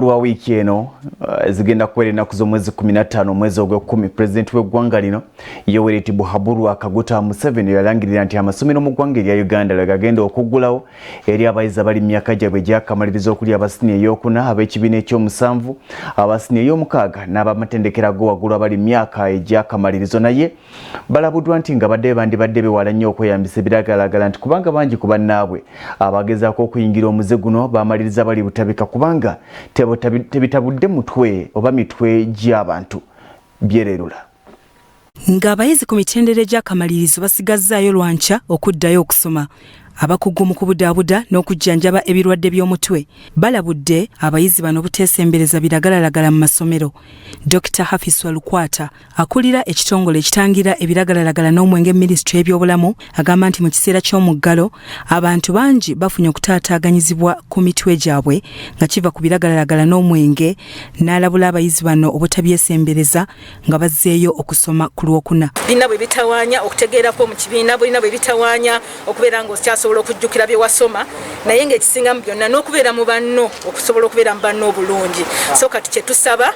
Lwa wiki eno zigenda kuwera ennaku z'omwezi 15 omwezi ogw'ekumi pulezidenti w'eggwanga lino Yoweri Buhaburu akaguta Museveni yalangirira nti amasomero mu ggwanga erya Uganda lagagenda okuggulawo eri abayizi abali mu myaka gyabwe gy'akamalirizo okuli abasini ey'okuna ab'ekibiina ekyomusanvu abasini ey'omukaaga n'abamatendekero ag'owaggulu abali mu myaka egy'akamalirizo naye balabuddwa nti nga bandibadde bewala nnyo okweyambisa biragalalagala nti kubanga bangi ku bannaabwe abagezaako okuyingira omuze guno baamaliriza bali butabika kubanga tebitabudde mutwe oba mitwe gy'abantu byererula. Ng'abayizi ku mitendera gy'akamalirizo basigazzaayo lwanca okuddayo okusoma. Abakugu mu kubudaabuda n'okujjanjaba ebirwadde by'omutwe balabudde abayizi bano obuteesembereza biragalalagala mu masomero. Dr. Hafiswa Lukwata akulira ekitongole ekitangira ebiragalalagala n'omwenge Minisitule y'ebyobulamu agamba nti mu kiseera ky'omuggalo abantu bangi bafunye okutaataaganyizibwa ku mitwe gyabwe nga kiva ku biragalalagala n'omwenge n'alabula abayizi bano obutabyesembereza nga bazzeeyo okusoma ku Lwokuna. Bina bwe bitawaanya okutegeerako mu kibiina bina bwe bitawaanya okubeera ng'okyasobola okujjukira bye wasoma naye ng'ekisinga mu byonna n'okubeera mu banno okusobola okubeera mu banno obulungi. So kati kye tusaba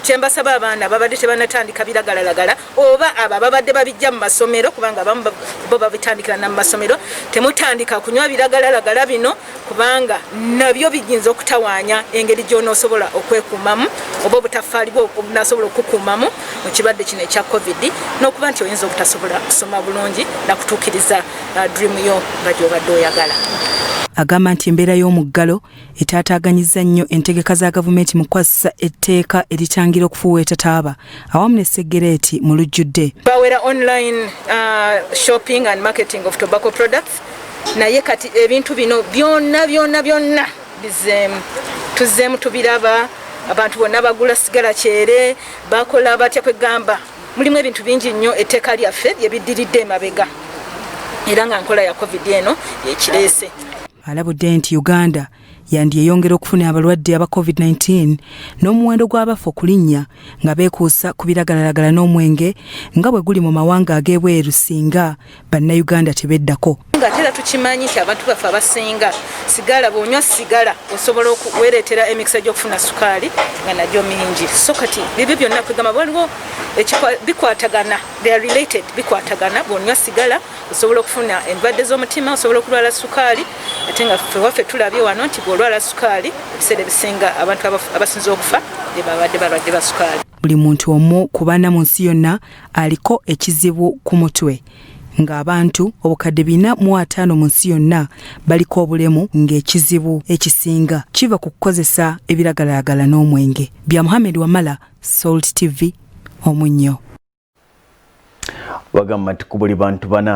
kyembasaba abaana babadde tebanatandika biragalalagala oba abo babadde babijja mu masomero kubanga abamu bo babitandikira na mu masomero temutandika kunywa biragalalagala bino kubanga nabyo bijinza okutawaanya engeri gy'onoosobola okwekuumamu oba obutafaali bwo obunasobola okukuumamu mu kirwadde kino ekya COVID n'okuba nti oyinza obutasobola kusoma bulungi nakutuukiriza dream yo nga gy'obadde oyagala. Agamba nti embeera y'omuggalo etaataaganyizza nnyo entegeka za gavumenti mu kukwasisa etteeka eritangira okufuuweeta taaba awamu ne segereeti mu lujjudde. Bawera online shopping and marketing of tobacco products naye kati ebintu bino byonna tuzzeemu tubiraba abantu bonna bagula sigala kyere bakola batya kwegamba mulimu ebintu bingi nnyo etteeka lyaffe lyebiddiridde emabega era nga nkola ya COVID eno yekireese. Alabudde nti Uganda yandiyeyongera okufuna abalwadde aba COVID-19 n'omuwendo gw'abafa okulinnya nga beekuusa ku biragalalagala n'omwenge nga bwe guli mu mawanga ag'ebweru singa bannayuganda tebeddako. Nga tera tukimanyi nti abantu baffe abasinga sigala bw'onywa sigala osobola okuweereetera emikisa gy'okufuna sukaali nga nagyo mingi. So kati bibyo byonna kwegamba waliwo bikwatagana, they are related, bikwatagana. Bw'onywa sigala osobola okufuna endwadde z'omutima, osobola okulwala sukaali ate nga ffe waffe tulabye wano nti bw'olwala sukaali ebiseera ebisinga abantu abasinza okufa babadde balwadde ba sukaali. Buli muntu omu ku baana mu nsi yonna aliko ekizibu ku mutwe ng'abantu obukadde 450 mu nsi yonna baliko obulemu ng'ekizibu ekisinga kiva ku kukozesa ebiragalalagala n'omwenge. Bya Muhammad Wamala, Salt TV, Omunnyo. Bagamba nti ku buli bantu bana